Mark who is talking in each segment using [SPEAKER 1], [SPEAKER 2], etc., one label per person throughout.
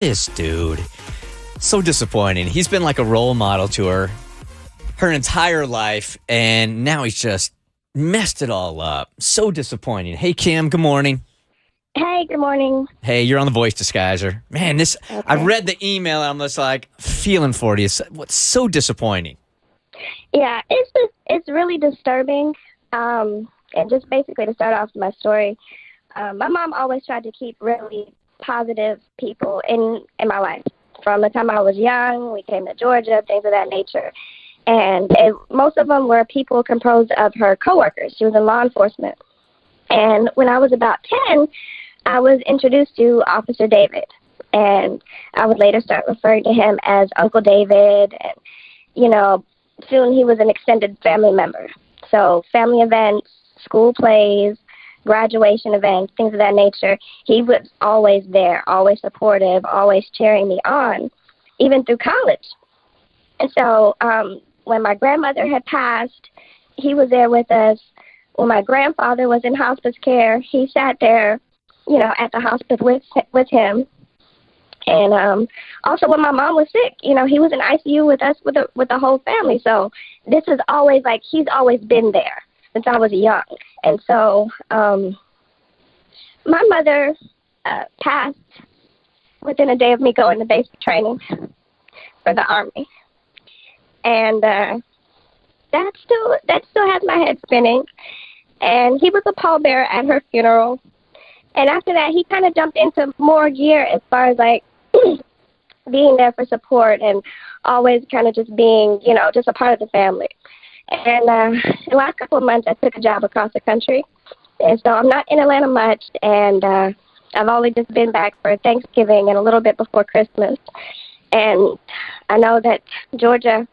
[SPEAKER 1] This dude, so disappointing. He's been like a role model to her entire life, and now he's just messed it all up. So disappointing. Hey, Kim, good morning.
[SPEAKER 2] Hey, good morning.
[SPEAKER 1] Hey, you're on the voice disguiser. Man, I
[SPEAKER 2] Okay.
[SPEAKER 1] read the email and I'm just like feeling for you. What's so disappointing?
[SPEAKER 2] Yeah, it's really disturbing. And just basically to start off my story, my mom always tried to keep really positive people in my life. From the time I was young, we came to Georgia, things of that nature. And most of them were people composed of her coworkers. She was in law enforcement. And when I was about 10, I was introduced to Officer David. And I would later start referring to him as Uncle David. And, soon he was an extended family member. So family events, school plays, graduation events, things of that nature, he was always there, always supportive, always cheering me on, even through college. And so when my grandmother had passed, he was there with us. When my grandfather was in hospice care, he sat there, at the hospice with him. And also when my mom was sick, he was in ICU with us with the whole family. So this is always like he's always been there since I was young. And so my mother passed within a day of me going to basic training for the Army. And that still has my head spinning. And he was a pallbearer at her funeral. And after that, he kind of jumped into more gear as far as like being there for support and always kind of just being, just a part of the family. And the last couple of months, I took a job across the country. And so I'm not in Atlanta much. And I've only just been back for Thanksgiving and a little bit before Christmas. And I know that Georgia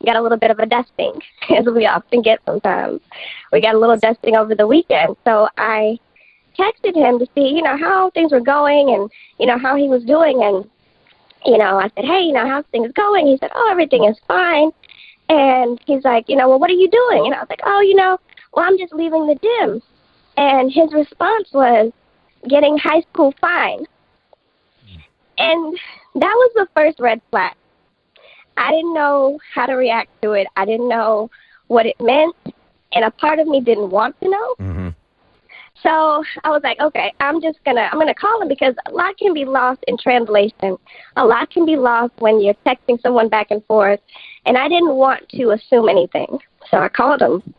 [SPEAKER 2] got a little bit of a dusting, as we often get sometimes. We got a little dusting over the weekend. So I texted him to see, how things were going and, how he was doing. And, I said, hey, how's things going? He said, oh, everything is fine. And he's like, well, what are you doing? And I was like, oh, well, I'm just leaving the gym. And his response was getting high school fine. And that was the first red flag. I didn't know how to react to it. I didn't know what it meant. And a part of me didn't want to know.
[SPEAKER 1] Mm-hmm.
[SPEAKER 2] So I was like, okay, I'm gonna call him because a lot can be lost in translation. A lot can be lost when you're texting someone back and forth. And I didn't want to assume anything. So I called him.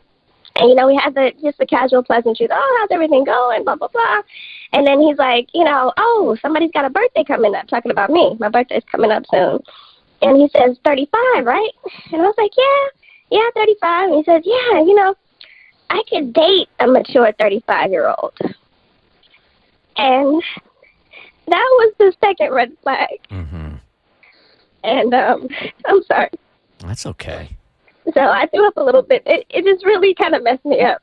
[SPEAKER 2] And, we had just the casual pleasantries. Oh, how's everything going? Blah, blah, blah. And then he's like, oh, somebody's got a birthday coming up. Talking about me. My birthday's coming up soon. And he says, 35, right? And I was like, yeah, 35. And he says, yeah, I could date a mature 35-year-old. And that was the second red flag.
[SPEAKER 1] Mm-hmm.
[SPEAKER 2] And I'm sorry.
[SPEAKER 1] That's okay.
[SPEAKER 2] So I threw up a little bit. It just really kind of messed me up.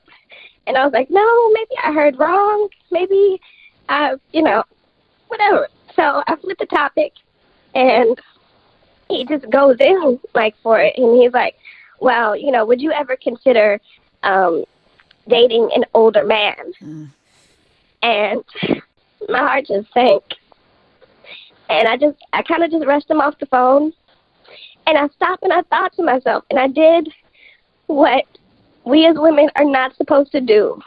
[SPEAKER 2] And I was like, no, maybe I heard wrong. Maybe whatever. So I flipped the topic, and he just goes in, like, for it. And he's like, well, would you ever consider dating an older man? Mm. And my heart just sank. And I kind of just rushed him off the phone. And I stopped and I thought to myself, and I did what we as women are not supposed to do.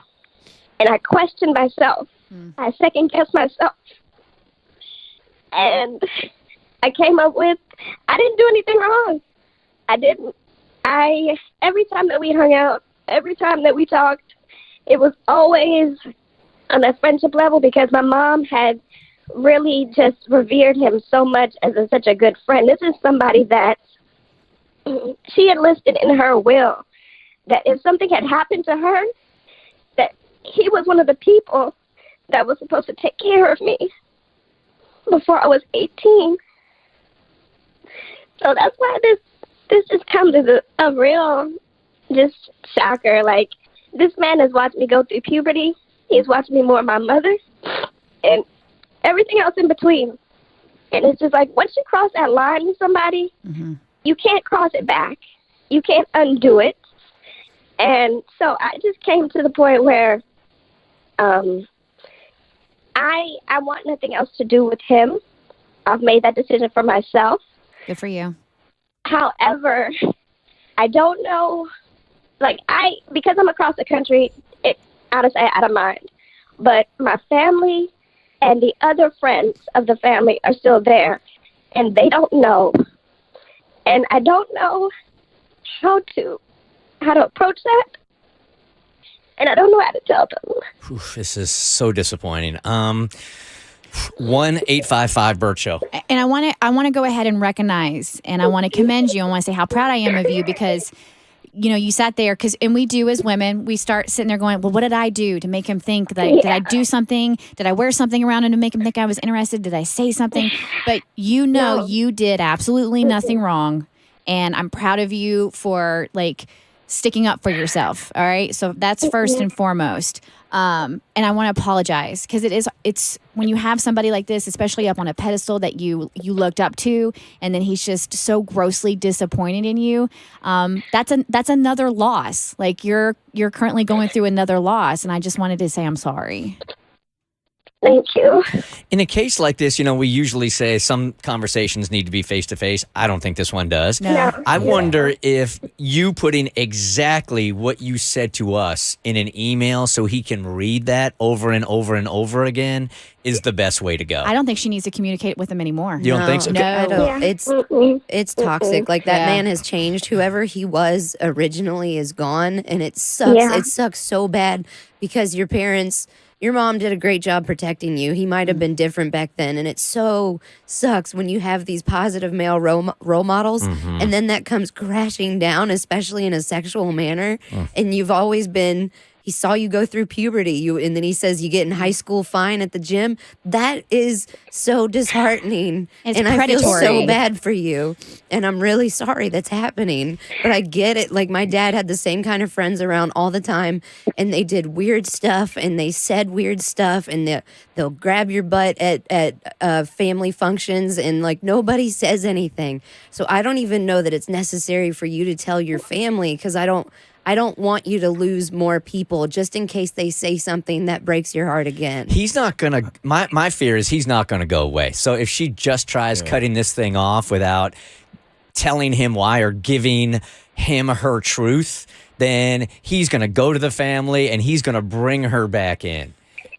[SPEAKER 2] And I questioned myself. Mm. I second-guessed myself. And I came up with, I didn't do anything wrong. I didn't. Every time that we hung out, every time that we talked, it was always on a friendship level because my mom had really just revered him so much as such a good friend. This is somebody that she had listed in her will that if something had happened to her, that he was one of the people that was supposed to take care of me before I was 18. So that's why this just comes as a real just shocker. Like, this man has watched me go through puberty. He's watched me more my mother and everything else in between. And it's just like, once you cross that line with somebody, mm-hmm. you can't cross it back. You can't undo it. And so I just came to the point where I want nothing else to do with him. I've made that decision for myself.
[SPEAKER 3] Good for you.
[SPEAKER 2] However, I don't know, because I'm across the country, it's out of sight, out of mind. But my family and the other friends of the family are still there, and they don't know. And I don't know how to approach that, and I don't know how to tell them.
[SPEAKER 1] Oof, this is so disappointing. 1-855-BERT show.
[SPEAKER 3] And I want to go ahead and recognize, and I want to commend you. I want to say how proud I am of you because, you sat there and we do as women, we start sitting there going, well, what did I do to make him think that did I do something? Did I wear something around him to make him think I was interested? Did I say something? But
[SPEAKER 2] No.
[SPEAKER 3] you did absolutely nothing wrong. And I'm proud of you for sticking up for yourself. All right. So that's first and foremost. And I want to apologize because it's when you have somebody like this, especially up on a pedestal that you looked up to, and then he's just so grossly disappointed in you. That's another loss. You're currently going through another loss. And I just wanted to say, I'm sorry.
[SPEAKER 2] Thank you.
[SPEAKER 1] In a case like this, we usually say some conversations need to be face-to-face. I don't think this one does.
[SPEAKER 3] No.
[SPEAKER 1] I wonder if you putting exactly what you said to us in an email so he can read that over and over and over again is the best way to go.
[SPEAKER 3] I don't think she needs to communicate with him anymore.
[SPEAKER 1] You don't think so?
[SPEAKER 3] No.
[SPEAKER 4] I don't.
[SPEAKER 2] Yeah.
[SPEAKER 4] It's toxic. That
[SPEAKER 3] Yeah.
[SPEAKER 4] man has changed. Whoever he was originally is gone, and it sucks.
[SPEAKER 2] Yeah.
[SPEAKER 4] It sucks so bad because your mom did a great job protecting you. He might have been different back then, and it so sucks when you have these positive male role models, and then that comes crashing down, especially in a sexual manner. And you've always been. He saw you go through puberty, and then he says you get in high school fine at the gym. That is so disheartening,
[SPEAKER 3] It's
[SPEAKER 4] and I feel
[SPEAKER 3] predatory.
[SPEAKER 4] so bad for you. And I'm really sorry that's happening. But I get it. My dad had the same kind of friends around all the time, and they did weird stuff, and they said weird stuff, and they'll grab your butt at family functions, and nobody says anything. So I don't even know that it's necessary for you to tell your family because I don't want you to lose more people just in case they say something that breaks your heart again.
[SPEAKER 1] He's not going to, my fear is he's not going to go away. So if she just tries cutting this thing off without telling him why or giving him her truth, then he's going to go to the family and he's going to bring her back in,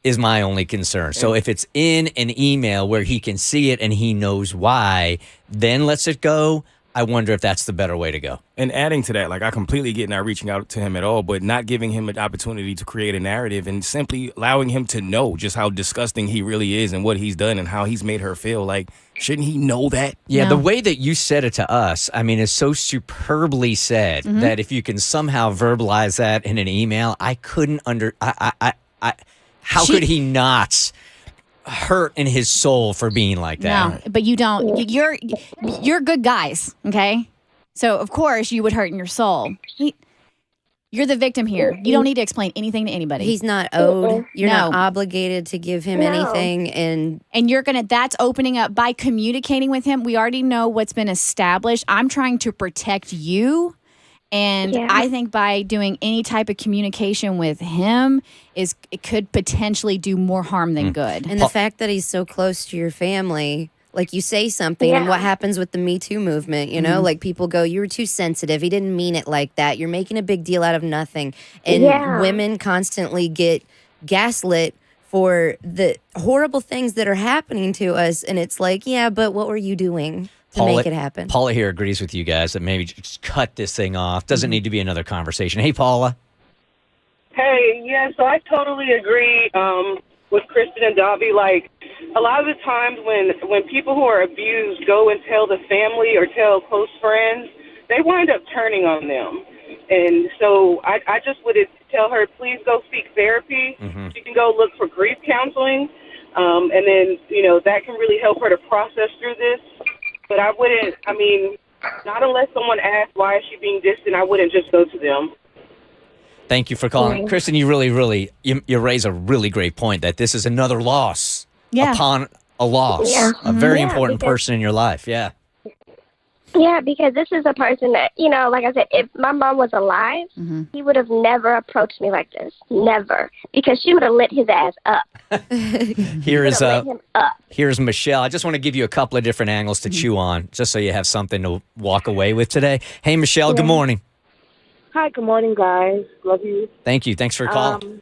[SPEAKER 1] is my only concern. So if it's in an email where he can see it and he knows why, then lets it go. I wonder if that's the better way to go.
[SPEAKER 5] And adding to that, I completely get not reaching out to him at all, but not giving him an opportunity to create a narrative and simply allowing him to know just how disgusting he really is and what he's done and how he's made her feel. Shouldn't he know that?
[SPEAKER 1] Yeah,
[SPEAKER 3] No.
[SPEAKER 1] the way that you said it to us, is so superbly said that if you can somehow verbalize that in an email, I couldn't how could he not hurt in his soul for being like that?
[SPEAKER 3] No, but you don't. You're good guys, okay? So of course you would hurt in your soul. You're the victim here. You don't need to explain anything to anybody.
[SPEAKER 4] He's not owed. You're
[SPEAKER 3] No.
[SPEAKER 4] not obligated to give him
[SPEAKER 2] No.
[SPEAKER 4] anything. And
[SPEAKER 3] that's opening up by communicating with him. We already know what's been established. I'm trying to protect you. And
[SPEAKER 2] Yeah.
[SPEAKER 3] I think by doing any type of communication with him it could potentially do more harm than good.
[SPEAKER 4] And the fact that he's so close to your family, you say something, and
[SPEAKER 2] Yeah.
[SPEAKER 4] what happens with the Me Too movement, people go, you were too sensitive. He didn't mean it like that. You're making a big deal out of nothing. And
[SPEAKER 2] Yeah.
[SPEAKER 4] women constantly get gaslit for the horrible things that are happening to us. And it's yeah, but what were you doing to make it happen?
[SPEAKER 1] Paula here agrees with you guys that maybe just cut this thing off. Doesn't need to be another conversation. Hey, Paula.
[SPEAKER 6] Hey, yeah, so I totally agree with Kristen and Dobby. A lot of the times when people who are abused go and tell the family or tell close friends, they wind up turning on them. And so I just would tell her, please go seek therapy.
[SPEAKER 1] Mm-hmm.
[SPEAKER 6] She can go look for grief counseling, and then, that can really help her to process through this. But I wouldn't, not unless someone asks, why is she being distant, I wouldn't just go to them.
[SPEAKER 1] Thank you for calling.
[SPEAKER 2] Right.
[SPEAKER 1] Kristen, you really, you raise a really great point that this is another loss
[SPEAKER 3] Yeah.
[SPEAKER 1] upon a loss.
[SPEAKER 2] Yeah.
[SPEAKER 1] A very
[SPEAKER 2] Yeah,
[SPEAKER 1] important
[SPEAKER 2] because-
[SPEAKER 1] person in your life. Yeah.
[SPEAKER 2] Yeah, because this is a person that, like I said, if my mom was alive, he would have never approached me like this. Never. Because she would have lit his ass up.
[SPEAKER 1] Here's
[SPEAKER 2] lit him up.
[SPEAKER 1] Here's Michelle. I just want to give you a couple of different angles to chew on, just so you have something to walk away with today. Hey, Michelle, good morning.
[SPEAKER 7] Hi, good morning, guys. Love you.
[SPEAKER 1] Thank you. Thanks for calling.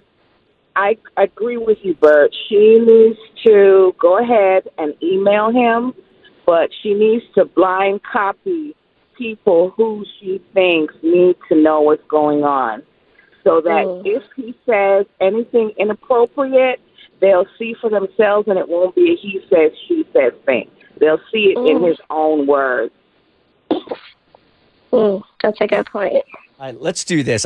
[SPEAKER 7] I agree with you, Bert. She needs to go ahead and email him, but she needs to blind copy people who she thinks need to know what's going on, so that if he says anything inappropriate, they'll see for themselves, and it won't be a he says, she says thing. They'll see it in his own words.
[SPEAKER 2] That's a good point.
[SPEAKER 1] All right, let's do this.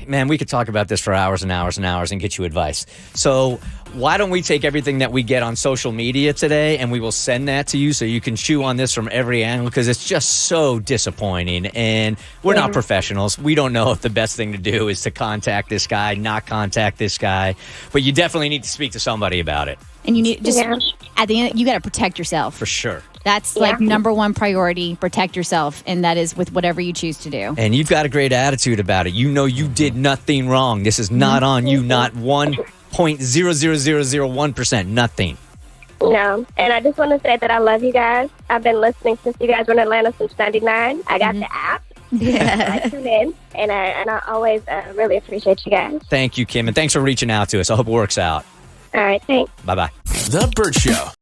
[SPEAKER 1] Man, we could talk about this for hours and hours and hours and get you advice. So why don't we take everything that we get on social media today and we will send that to you so you can chew on this from every angle, because it's just so disappointing. And we're not professionals. We don't know if the best thing to do is to contact this guy, not contact this guy. But you definitely need to speak to somebody about it.
[SPEAKER 3] And you need at the end, you got to protect yourself.
[SPEAKER 1] For sure.
[SPEAKER 3] That's like number one priority. Protect yourself. And that is with whatever you choose to do.
[SPEAKER 1] And you've got a great attitude about it. You know you did nothing wrong. This is not on you, not 1.00001%. Nothing.
[SPEAKER 2] No. And I just want to say that I love you guys. I've been listening since you guys were in Atlanta since 99. I got the app.
[SPEAKER 3] Yeah.
[SPEAKER 2] I tune in. And I always really appreciate you guys.
[SPEAKER 1] Thank you, Kim. And thanks for reaching out to us. I hope it works out.
[SPEAKER 2] All right. Thanks.
[SPEAKER 1] Bye-bye.
[SPEAKER 8] The Bert Show.